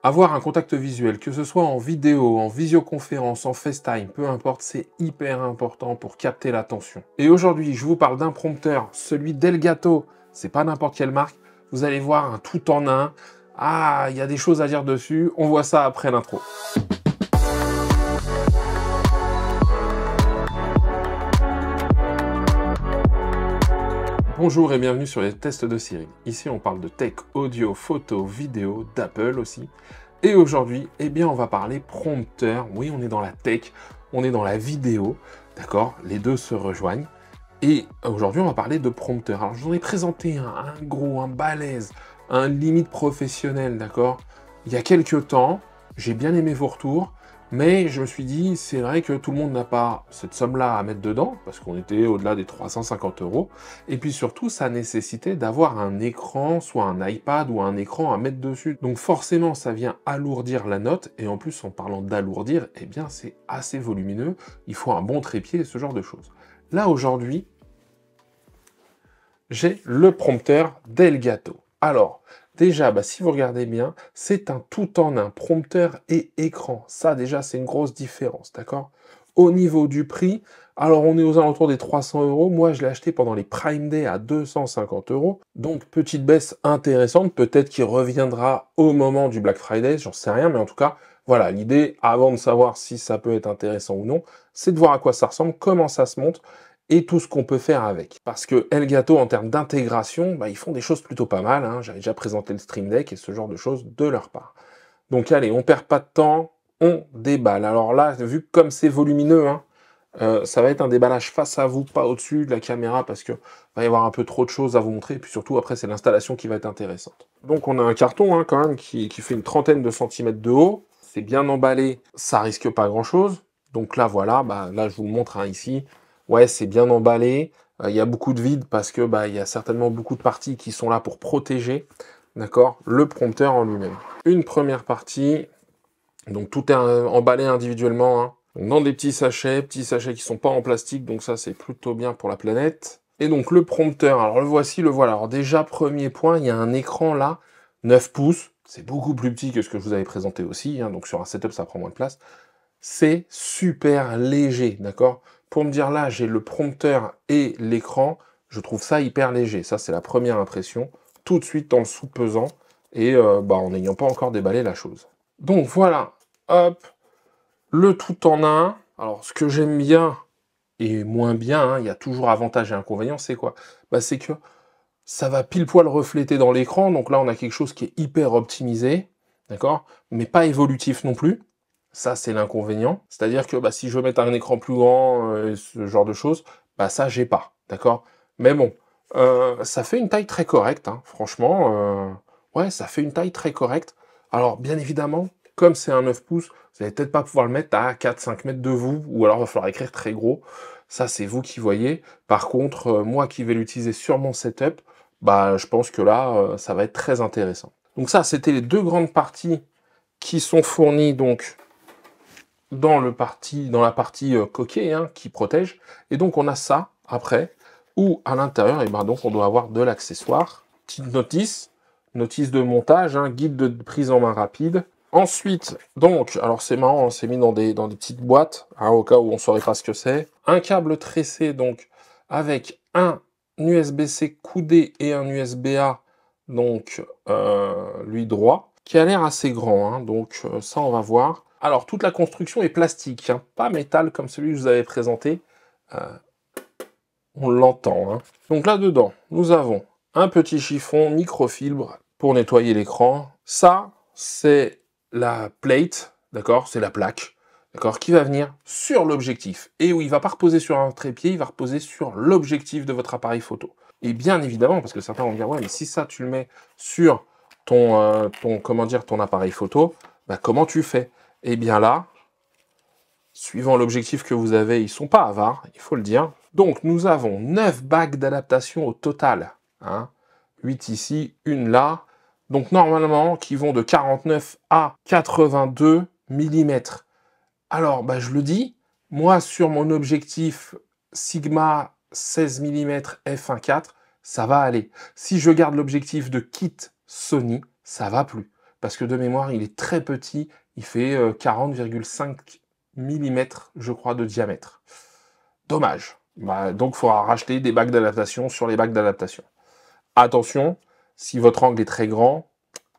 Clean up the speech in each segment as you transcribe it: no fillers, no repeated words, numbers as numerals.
Avoir un contact visuel, que ce soit en vidéo, en visioconférence, en FaceTime, peu importe, c'est hyper important pour capter l'attention. Et aujourd'hui, je vous parle d'un prompteur, celui d'Elgato. C'est pas n'importe quelle marque. Vous allez voir un tout en un. Ah, il y a des choses à dire dessus. On voit ça après l'intro. Bonjour et bienvenue sur les tests de Cyril. Ici, on parle de tech, audio, photo, vidéo, d'Apple aussi. Et aujourd'hui, eh bien, on va parler prompteur. Oui, on est dans la tech, on est dans la vidéo, d'accord? Les deux se rejoignent. Et aujourd'hui, on va parler de prompteur. Alors, je vous en ai présenté un gros, un balèze, un limite professionnel, d'accord? Il y a quelques temps, j'ai bien aimé vos retours. Mais je me suis dit, c'est vrai que tout le monde n'a pas cette somme-là à mettre dedans, parce qu'on était au-delà des 350 €. Et puis surtout, ça nécessitait d'avoir un écran, soit un iPad ou un écran à mettre dessus. Donc forcément, ça vient alourdir la note. Et en plus, en parlant d'alourdir, eh bien, c'est assez volumineux. Il faut un bon trépied, ce genre de choses. Là, aujourd'hui, j'ai le prompteur d'Elgato. Alors, déjà, si vous regardez bien, c'est un tout-en-un, prompteur et écran. Ça, déjà, c'est une grosse différence, d'accord? Au niveau du prix, alors on est aux alentours des 300 €. Moi, je l'ai acheté pendant les Prime Day à 250 €. Donc, petite baisse intéressante. Peut-être qu'il reviendra au moment du Black Friday, j'en sais rien. Mais en tout cas, voilà, l'idée, avant de savoir si ça peut être intéressant ou non, c'est de voir à quoi ça ressemble, comment ça se monte, et tout ce qu'on peut faire avec. Parce que Elgato, en termes d'intégration, ils font des choses plutôt pas mal, hein. J'avais déjà présenté le Stream Deck et ce genre de choses de leur part. Donc allez, on perd pas de temps, on déballe. Alors là, vu que comme c'est volumineux, hein, ça va être un déballage face à vous, pas au-dessus de la caméra, parce que va y avoir un peu trop de choses à vous montrer, et puis surtout après c'est l'installation qui va être intéressante. Donc on a un carton, hein, quand même, qui fait une trentaine de centimètres de haut. C'est bien emballé, ça risque pas grand-chose. Donc là, voilà, là je vous le montre, hein, ici. Ouais, c'est bien emballé. Il y a beaucoup de vide parce que il y a certainement beaucoup de parties qui sont là pour protéger, d'accord, le prompteur en lui-même. Une première partie, donc tout est emballé individuellement, hein, donc dans des petits sachets qui sont pas en plastique, donc ça c'est plutôt bien pour la planète. Et donc le prompteur, alors le voici, le voilà. Alors déjà, premier point, il y a un écran là, 9 pouces, c'est beaucoup plus petit que ce que je vous avais présenté aussi, hein, donc sur un setup ça prend moins de place. C'est super léger, d'accord? Pour me dire là, j'ai le prompteur et l'écran, je trouve ça hyper léger. Ça, c'est la première impression, tout de suite dans le sous-pesant, et en n'ayant pas encore déballé la chose. Donc voilà, hop, le tout en un. Alors, ce que j'aime bien, et moins bien, hein, il y a toujours avantage et inconvénient, c'est quoi? C'est que ça va pile poil refléter dans l'écran, donc là, on a quelque chose qui est hyper optimisé, d'accord? Mais pas évolutif non plus. Ça, c'est l'inconvénient. C'est-à-dire que si je veux mettre un écran plus grand, ce genre de choses, ça, j'ai pas, d'accord? Mais bon, ça fait une taille très correcte, hein, franchement. Ouais, ça fait une taille très correcte. Alors, bien évidemment, comme c'est un 9 pouces, vous allez peut-être pas pouvoir le mettre à 4-5 mètres de vous, ou alors il va falloir écrire très gros. Ça, c'est vous qui voyez. Par contre, moi qui vais l'utiliser sur mon setup, je pense que là, ça va être très intéressant. Donc ça, c'était les deux grandes parties qui sont fournies, donc, dans la partie coquet, hein, qui protège. Et donc on a ça après, où à l'intérieur, donc on doit avoir de l'accessoire. Petite notice de montage, hein, guide de prise en main rapide. Ensuite, donc, alors c'est marrant, c'est mis dans des petites boîtes, hein, au cas où on ne saurait pas ce que c'est. Un câble tressé, donc, avec un USB-C coudé et un USB-A, donc, lui droit, qui a l'air assez grand, hein, donc ça on va voir. Alors, toute la construction est plastique, hein, pas métal comme celui que je vous avais présenté. On l'entend, hein. Donc là-dedans, nous avons un petit chiffon microfibre pour nettoyer l'écran. Ça, c'est la plate, d'accord? C'est la plaque, d'accord? Qui va venir sur l'objectif. Et où il ne va pas reposer sur un trépied, il va reposer sur l'objectif de votre appareil photo. Et bien évidemment, parce que certains vont me dire, ouais, mais si ça, tu le mets sur ton appareil photo, comment tu fais? Eh bien là, suivant l'objectif que vous avez, ils sont pas avares, il faut le dire. Donc nous avons 9 bagues d'adaptation au total, hein. 8 ici, une là. Donc normalement, qui vont de 49 à 82 mm. Alors, je le dis, moi sur mon objectif Sigma 16 mm f1.4, ça va aller. Si je garde l'objectif de kit Sony, ça va plus. parce que de mémoire, il est très petit, il fait 40,5 mm, je crois, de diamètre. Dommage. Bah, donc, il faudra racheter des bacs d'adaptation sur les bacs d'adaptation. Attention, si votre angle est très grand,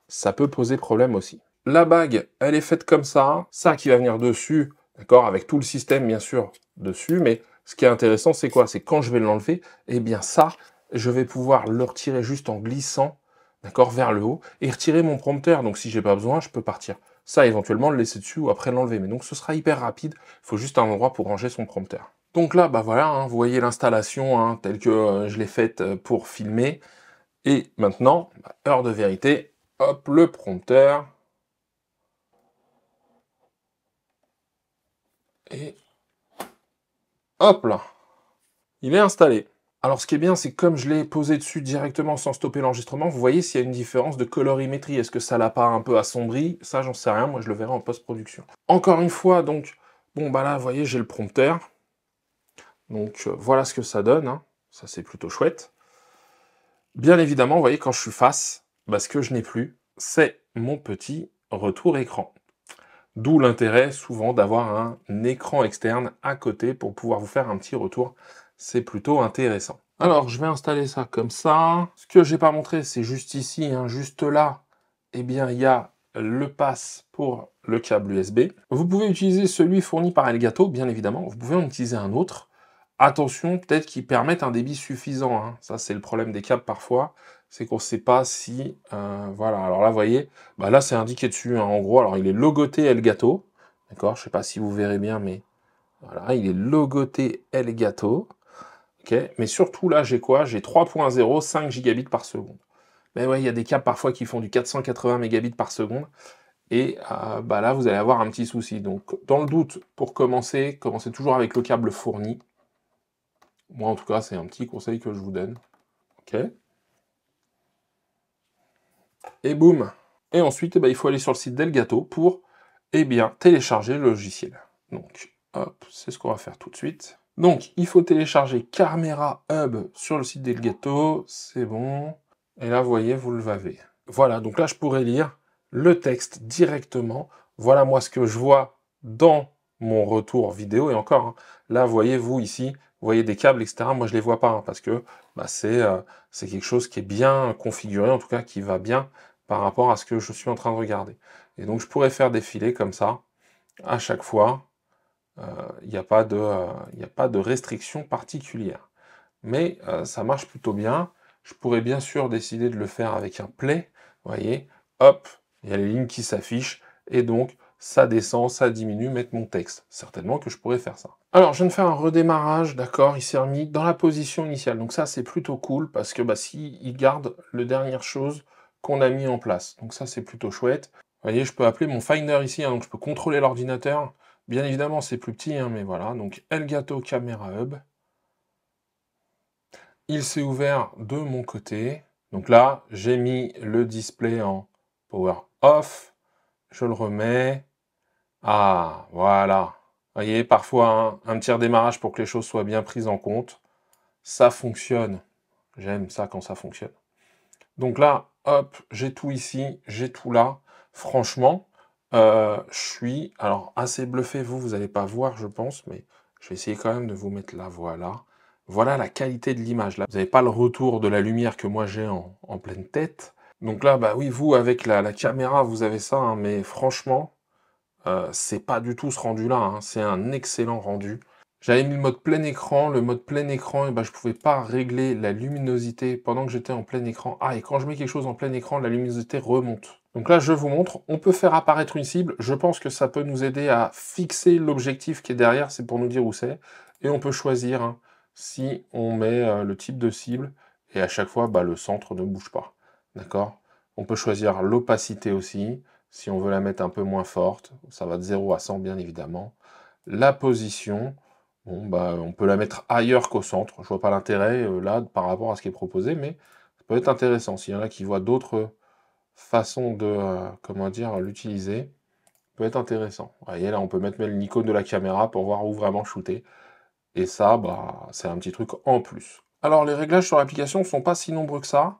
ça peut poser problème aussi. La bague, elle est faite comme ça qui va venir dessus, d'accord, avec tout le système, bien sûr, dessus, mais ce qui est intéressant, c'est quoi? C'est quand je vais l'enlever, eh bien ça, je vais pouvoir le retirer juste en glissant, d'accord, vers le haut, et retirer mon prompteur. Donc si j'ai pas besoin, je peux partir. Ça, éventuellement, le laisser dessus ou après l'enlever. Mais donc ce sera hyper rapide, il faut juste un endroit pour ranger son prompteur. Donc là, bah voilà, hein, vous voyez l'installation telle que je l'ai faite pour filmer. Et maintenant, bah, heure de vérité, hop, le prompteur. Et hop là, il est installé. Alors ce qui est bien, c'est que comme je l'ai posé dessus directement sans stopper l'enregistrement, vous voyez s'il y a une différence de colorimétrie. Est-ce que ça l'a pas un peu assombri? Ça, j'en sais rien, moi je le verrai en post-production. Encore une fois, donc, bon bah là, vous voyez, j'ai le prompteur. Donc voilà ce que ça donne, hein. Ça c'est plutôt chouette. Bien évidemment, vous voyez, quand je suis face, bah, ce que je n'ai plus, c'est mon petit retour écran. D'où l'intérêt souvent d'avoir un écran externe à côté pour pouvoir vous faire un petit retour. C'est plutôt intéressant. Alors, je vais installer ça comme ça. Ce que j'ai pas montré, c'est juste ici, hein, juste là, eh bien, il y a le pass pour le câble USB. Vous pouvez utiliser celui fourni par Elgato, bien évidemment. Vous pouvez en utiliser un autre. Attention, peut-être qu'ils permettent un débit suffisant, hein. Ça, c'est le problème des câbles parfois. C'est qu'on ne sait pas si... voilà, alors là, vous voyez, bah là, c'est indiqué dessus, hein, en gros. Alors, il est logoté Elgato. D'accord, je ne sais pas si vous verrez bien, mais voilà, il est logoté Elgato. Ok, mais surtout, là, j'ai quoi? J'ai 3.0, 5 gigabits par seconde. Mais ouais, il y a des câbles parfois qui font du 480 mégabits par seconde. Et bah là, vous allez avoir un petit souci. Donc, dans le doute, pour commencer, commencez toujours avec le câble fourni. Moi, en tout cas, c'est un petit conseil que je vous donne. Ok. Et boum. Et ensuite, il faut aller sur le site d'Elgato pour télécharger le logiciel. Donc, hop, c'est ce qu'on va faire tout de suite. Donc, il faut télécharger Camera Hub sur le site d'Elgato. C'est bon. Et là, vous voyez, vous le avez. Voilà, donc là, je pourrais lire le texte directement. Voilà, moi, ce que je vois dans mon retour vidéo. Et encore, hein, là, voyez-vous ici, vous voyez des câbles, etc. Moi, je ne les vois pas, hein, parce que c'est quelque chose qui est bien configuré, en tout cas, qui va bien par rapport à ce que je suis en train de regarder. Et donc, je pourrais faire défiler comme ça, à chaque fois. Il n'y a pas de restriction particulière. Mais ça marche plutôt bien. Je pourrais bien sûr décider de le faire avec un play. Vous voyez, hop, il y a les lignes qui s'affichent. Et donc, ça descend, ça diminue, mettre mon texte. Certainement que je pourrais faire ça. Alors, je viens de faire un redémarrage, d'accord, il s'est remis dans la position initiale. Donc ça, c'est plutôt cool, parce que si il garde la dernière chose qu'on a mis en place. Donc ça, c'est plutôt chouette. Vous voyez, je peux appeler mon Finder ici, hein, donc je peux contrôler l'ordinateur. Bien évidemment, c'est plus petit, hein, mais voilà. Donc, Elgato Camera Hub. Il s'est ouvert de mon côté. Donc là, j'ai mis le display en power off. Je le remets. Ah, voilà. Vous voyez, parfois, hein, un petit redémarrage pour que les choses soient bien prises en compte. Ça fonctionne. J'aime ça quand ça fonctionne. Donc là, hop, j'ai tout ici, j'ai tout là. Franchement, je suis alors assez bluffé. Vous n'allez pas voir, je pense, mais je vais essayer quand même de vous mettre là, voilà. Voilà la qualité de l'image. Là, vous n'avez pas le retour de la lumière que moi j'ai en pleine tête. Donc là, bah oui, vous, avec la caméra, vous avez ça, hein, mais franchement, c'est pas du tout ce rendu-là, hein, c'est un excellent rendu. J'avais mis le mode plein écran. Le mode plein écran, je ne pouvais pas régler la luminosité pendant que j'étais en plein écran. Ah, et quand je mets quelque chose en plein écran, la luminosité remonte. Donc là, je vous montre, on peut faire apparaître une cible. Je pense que ça peut nous aider à fixer l'objectif qui est derrière, c'est pour nous dire où c'est. Et on peut choisir, hein, si on met le type de cible, et à chaque fois, le centre ne bouge pas. D'accord? On peut choisir l'opacité aussi, si on veut la mettre un peu moins forte. Ça va de 0 à 100, bien évidemment. La position, bon, on peut la mettre ailleurs qu'au centre. Je vois pas l'intérêt, là, par rapport à ce qui est proposé, mais ça peut être intéressant. S'il y en a qui voient d'autres façons de, comment dire, l'utiliser, ça peut être intéressant. Vous voyez, là, on peut mettre même l'icône de la caméra pour voir où vraiment shooter. Et ça, c'est un petit truc en plus. Alors, les réglages sur l'application ne sont pas si nombreux que ça.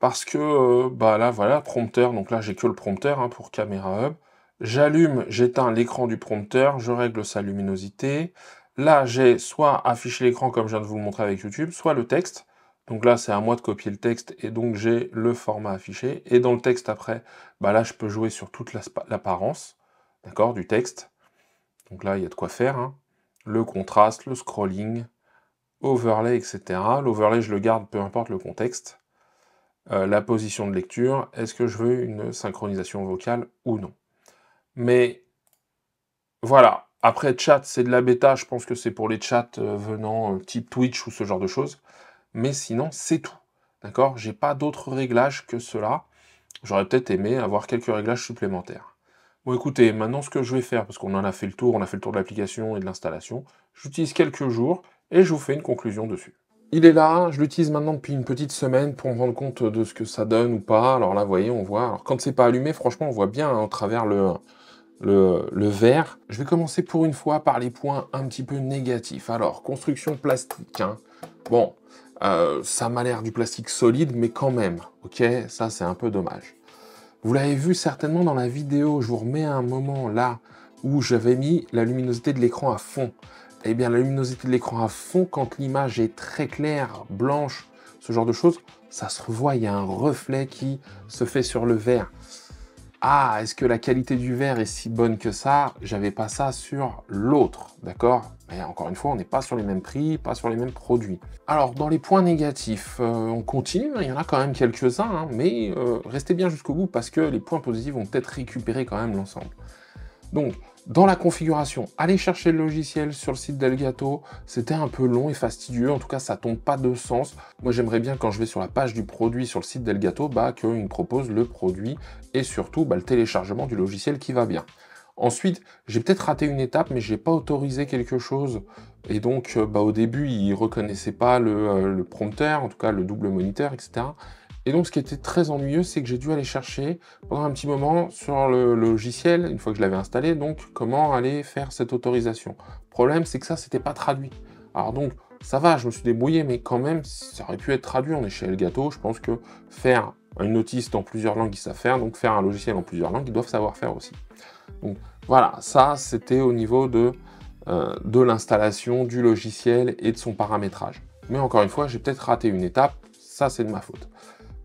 parce que, bah, là, voilà, prompteur, donc là, j'ai que le prompteur, hein, pour Camera Hub. J'allume, j'éteins l'écran du prompteur, je règle sa luminosité. Là, j'ai soit afficher l'écran comme je viens de vous le montrer avec YouTube, soit le texte. Donc là, c'est à moi de copier le texte et donc j'ai le format affiché. Et dans le texte après, bah là, je peux jouer sur toute l'apparence, d'accord, du texte. Donc là, il y a de quoi faire, hein. Le contraste, le scrolling, overlay, etc. L'overlay, je le garde, peu importe le contexte. La position de lecture, est-ce que je veux une synchronisation vocale ou non. Mais voilà, après chat, c'est de la bêta, je pense que c'est pour les chats venant type Twitch ou ce genre de choses. Mais sinon, c'est tout. D'accord? J'ai pas d'autres réglages que cela. J'aurais peut-être aimé avoir quelques réglages supplémentaires. Bon écoutez, maintenant ce que je vais faire, parce qu'on en a fait le tour, on a fait le tour de l'application et de l'installation, j'utilise quelques jours et je vous fais une conclusion dessus. Il est là, je l'utilise maintenant depuis une petite semaine pour me rendre compte de ce que ça donne ou pas. Alors là, vous voyez, on voit. Alors quand c'est pas allumé, franchement, on voit bien hein, au travers le vert. Je vais commencer pour une fois par les points un petit peu négatifs. Alors, construction plastique. Hein. Bon, ça m'a l'air du plastique solide, mais quand même, ok, ça c'est un peu dommage. Vous l'avez vu certainement dans la vidéo, je vous remets un moment là où j'avais mis la luminosité de l'écran à fond. Eh bien, la luminosité de l'écran à fond, quand l'image est très claire, blanche, ce genre de choses, ça se revoit, il y a un reflet qui se fait sur le verre. Ah, est-ce que la qualité du verre est si bonne que ça? J'avais pas ça sur l'autre, d'accord? Mais encore une fois, on n'est pas sur les mêmes prix, pas sur les mêmes produits. Alors, dans les points négatifs, on continue, hein, il y en a quand même quelques-uns, hein, mais restez bien jusqu'au bout parce que les points positifs vont peut-être récupérer quand même l'ensemble. Donc, dans la configuration, aller chercher le logiciel sur le site d'Elgato, c'était un peu long et fastidieux, en tout cas ça tombe pas de sens. Moi j'aimerais bien quand je vais sur la page du produit sur le site d'Elgato, bah, qu'il me propose le produit et surtout bah, le téléchargement du logiciel qui va bien. Ensuite, j'ai peut-être raté une étape, mais j'ai pas autorisé quelque chose. Et donc, bah, au début, il reconnaissait pas le prompteur, en tout cas le double moniteur, etc. Et donc, ce qui était très ennuyeux, c'est que j'ai dû aller chercher pendant un petit moment sur le logiciel, une fois que je l'avais installé, donc comment aller faire cette autorisation. Le problème, c'est que ça, c'était pas traduit. Alors donc, ça va, je me suis débrouillé, mais quand même, ça aurait pu être traduit. On est chez Elgato, je pense que faire une notice dans plusieurs langues, ils savent faire, donc faire un logiciel en plusieurs langues, ils doivent savoir faire aussi. Donc voilà, ça, c'était au niveau de l'installation du logiciel et de son paramétrage. Mais encore une fois, j'ai peut-être raté une étape, ça, c'est de ma faute.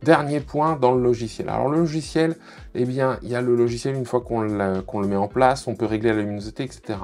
Dernier point dans le logiciel. Alors le logiciel, eh bien, il y a le logiciel, une fois qu'on le met en place, on peut régler la luminosité, etc.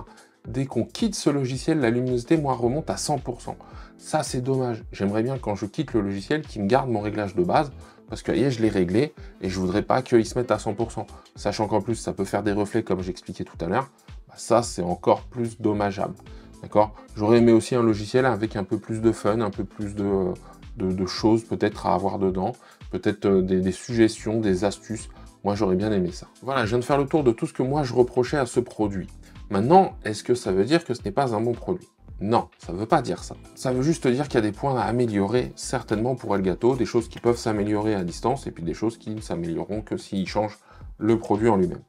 Dès qu'on quitte ce logiciel, la luminosité, moi, remonte à 100%. Ça, c'est dommage. J'aimerais bien, quand je quitte le logiciel, qu'il me garde mon réglage de base, parce que, voyez, je l'ai réglé, et je voudrais pas qu'il se mette à 100%. Sachant qu'en plus, ça peut faire des reflets, comme j'expliquais tout à l'heure, bah, ça, c'est encore plus dommageable. D'accord? J'aurais aimé aussi un logiciel avec un peu plus de fun, un peu plus de choses peut-être à avoir dedans, peut-être des suggestions, des astuces. Moi, j'aurais bien aimé ça. Voilà, je viens de faire le tour de tout ce que moi je reprochais à ce produit. Maintenant, est-ce que ça veut dire que ce n'est pas un bon produit? Non, ça ne veut pas dire ça. Ça veut juste dire qu'il y a des points à améliorer, certainement pour Elgato, des choses qui peuvent s'améliorer à distance, et puis des choses qui ne s'amélioreront que s'ils changent le produit en lui-même.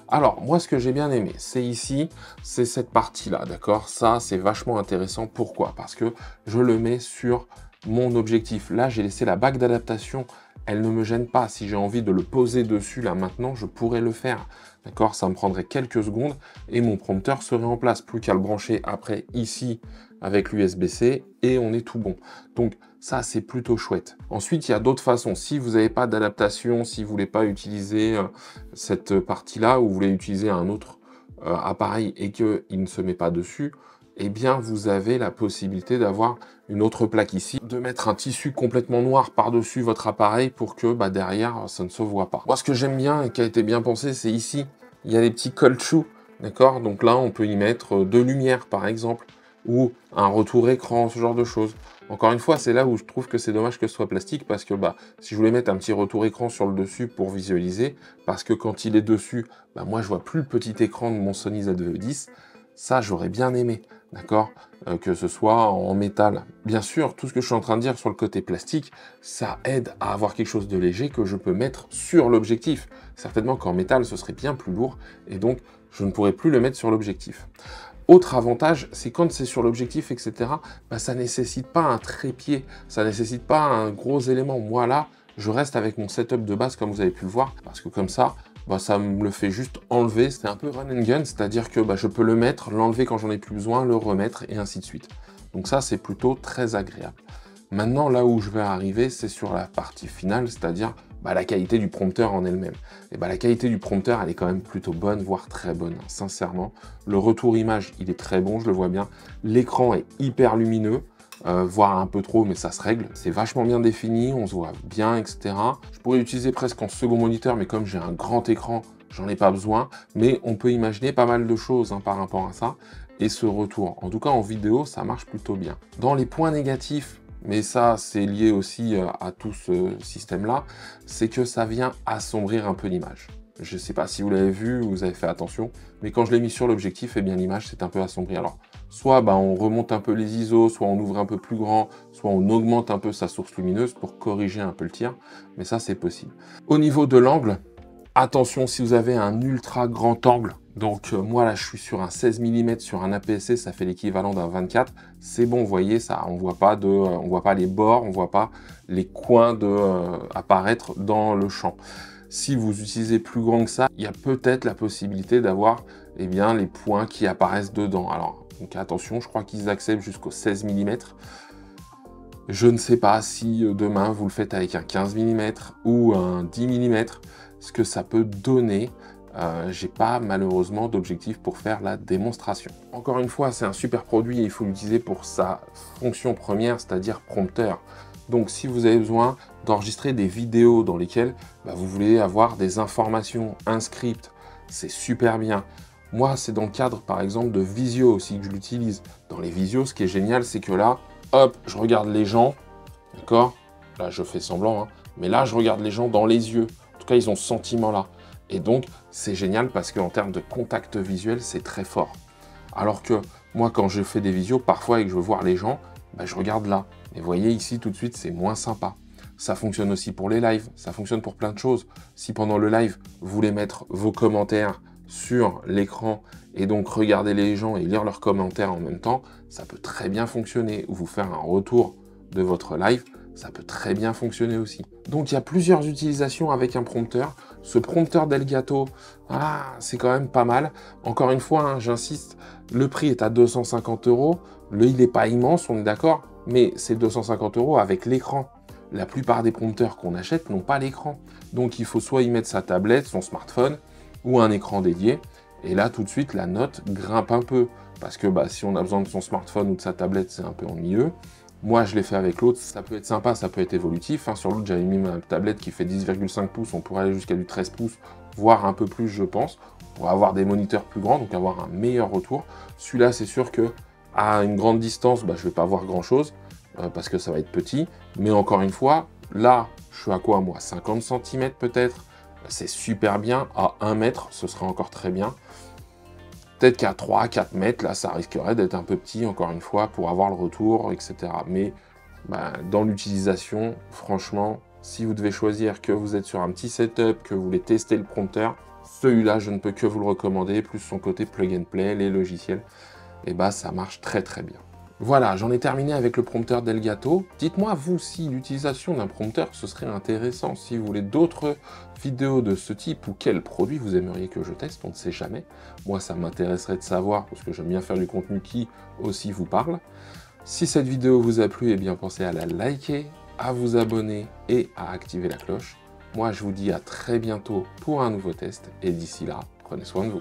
Alors, moi, ce que j'ai bien aimé, c'est ici, c'est cette partie-là, d'accord? Ça, c'est vachement intéressant. Pourquoi? Parce que je le mets sur mon objectif. Là, j'ai laissé la bague d'adaptation, elle ne me gêne pas. Si j'ai envie de le poser dessus, là, maintenant, je pourrais le faire. D'accord? Ça me prendrait quelques secondes et mon prompteur serait en place. Plus qu'à le brancher après ici avec l'USB-C et on est tout bon. Donc, ça, c'est plutôt chouette. Ensuite, il y a d'autres façons. Si vous n'avez pas d'adaptation, si vous ne voulez pas utiliser cette partie-là ou vous voulez utiliser un autre appareil et qu'il ne se met pas dessus, eh bien, vous avez la possibilité d'avoir une autre plaque ici, de mettre un tissu complètement noir par-dessus votre appareil pour que bah, derrière, ça ne se voit pas. Moi, ce que j'aime bien et qui a été bien pensé, c'est ici, il y a les petits colle-choux, d'accord? Donc là, on peut y mettre deux lumières, par exemple, ou un retour écran, ce genre de choses. Encore une fois, c'est là où je trouve que c'est dommage que ce soit plastique, parce que bah, si je voulais mettre un petit retour écran sur le dessus pour visualiser, parce que quand il est dessus, bah, moi, je vois plus le petit écran de mon Sony ZV-10, ça, j'aurais bien aimé, d'accord, que ce soit en métal. Bien sûr, tout ce que je suis en train de dire sur le côté plastique, ça aide à avoir quelque chose de léger que je peux mettre sur l'objectif. Certainement qu'en métal, ce serait bien plus lourd, et donc je ne pourrais plus le mettre sur l'objectif. Autre avantage, c'est quand c'est sur l'objectif, etc., bah, ça ne nécessite pas un trépied, ça ne nécessite pas un gros élément. Moi là, je reste avec mon setup de base comme vous avez pu le voir, parce que comme ça, bah, ça me le fait juste enlever. C'est un peu run and gun, c'est-à-dire que bah, je peux le mettre, l'enlever quand j'en ai plus besoin, le remettre et ainsi de suite. Donc ça, c'est plutôt très agréable. Maintenant, là où je vais arriver, c'est sur la partie finale, c'est-à-dire bah, la qualité du prompteur en elle-même. Et bah, la qualité du prompteur, elle est quand même plutôt bonne, voire très bonne, hein, sincèrement. Le retour image, il est très bon, je le vois bien. L'écran est hyper lumineux. Voire un peu trop, mais ça se règle. C'est vachement bien défini, on se voit bien, etc. Je pourrais l'utiliser presque en second moniteur, mais comme j'ai un grand écran, j'en ai pas besoin. Mais on peut imaginer pas mal de choses hein, par rapport à ça. Et ce retour, en tout cas en vidéo, ça marche plutôt bien. Dans les points négatifs, mais ça c'est lié aussi à tout ce système-là, c'est que ça vient assombrir un peu l'image. Je ne sais pas si vous l'avez vu, vous avez fait attention, mais quand je l'ai mis sur l'objectif, eh bien l'image s'est un peu assombrie. Alors, soit bah, on remonte un peu les ISO, soit on ouvre un peu plus grand, soit on augmente un peu sa source lumineuse pour corriger un peu le tir, mais ça c'est possible. Au niveau de l'angle, attention si vous avez un ultra grand angle, donc moi là je suis sur un 16 mm sur un APS-C, ça fait l'équivalent d'un 24, c'est bon, vous voyez ça, on voit pas les bords, on voit pas les coins apparaître dans le champ. Si vous utilisez plus grand que ça, il y a peut-être la possibilité d'avoir eh bien, les points qui apparaissent dedans. Alors, donc attention, je crois qu'ils acceptent jusqu'au 16 mm. Je ne sais pas si demain vous le faites avec un 15 mm ou un 10 mm, ce que ça peut donner. J'ai pas malheureusement d'objectif pour faire la démonstration. Encore une fois, c'est un super produit et il faut l'utiliser pour sa fonction première, c'est-à-dire prompteur. Donc si vous avez besoin d'enregistrer des vidéos dans lesquelles bah, vous voulez avoir des informations, un script, c'est super bien. Moi, c'est dans le cadre, par exemple, de visio aussi que je l'utilise. Dans les visios, ce qui est génial, c'est que là, hop, je regarde les gens, d'accord? Là, je fais semblant, hein, mais là, je regarde les gens dans les yeux. En tout cas, ils ont ce sentiment-là. Et donc, c'est génial parce qu'en termes de contact visuel, c'est très fort. Alors que moi, quand je fais des visios, parfois, et que je veux voir les gens, bah, je regarde là. Et vous voyez ici, tout de suite, c'est moins sympa. Ça fonctionne aussi pour les lives, ça fonctionne pour plein de choses. Si pendant le live, vous voulez mettre vos commentaires sur l'écran et donc regarder les gens et lire leurs commentaires en même temps, ça peut très bien fonctionner. Ou vous faire un retour de votre live, ça peut très bien fonctionner aussi. Donc il y a plusieurs utilisations avec un prompteur. Ce prompteur d'Elgato, c'est quand même pas mal. Encore une fois, hein, j'insiste, le prix est à 250 €. Il n'est pas immense, on est d'accord, mais c'est 250 € avec l'écran. La plupart des prompteurs qu'on achète n'ont pas l'écran. Donc il faut soit y mettre sa tablette, son smartphone, ou un écran dédié. Et là, tout de suite, la note grimpe un peu. Parce que bah, si on a besoin de son smartphone ou de sa tablette, c'est un peu ennuyeux. Moi, je l'ai fait avec l'autre, ça peut être sympa, ça peut être évolutif. Hein. Sur l'autre, j'avais mis ma tablette qui fait 10,5 pouces, on pourrait aller jusqu'à du 13 pouces, voire un peu plus, je pense, pour avoir des moniteurs plus grands, donc avoir un meilleur retour. Celui-là, c'est sûr que à une grande distance, bah, je ne vais pas voir grand-chose, parce que ça va être petit. Mais encore une fois, là, je suis à quoi, moi, 50 cm peut-être. C'est super bien. À 1 mètre, ce serait encore très bien. Peut-être qu'à 3-4 mètres, là, ça risquerait d'être un peu petit, encore une fois, pour avoir le retour, etc. Mais bah, dans l'utilisation, franchement, si vous devez choisir que vous êtes sur un petit setup, que vous voulez tester le prompteur, celui-là, je ne peux que vous le recommander, plus son côté plug and play, les logiciels, et bah ça marche très très bien. Voilà, j'en ai terminé avec le prompteur d'Elgato. Dites-moi, vous, si l'utilisation d'un prompteur, ce serait intéressant. Si vous voulez d'autres vidéos de ce type ou quel produit vous aimeriez que je teste, on ne sait jamais. Moi, ça m'intéresserait de savoir, parce que j'aime bien faire du contenu qui aussi vous parle. Si cette vidéo vous a plu, eh bien pensez à la liker, à vous abonner et à activer la cloche. Moi, je vous dis à très bientôt pour un nouveau test. Et d'ici là, prenez soin de vous.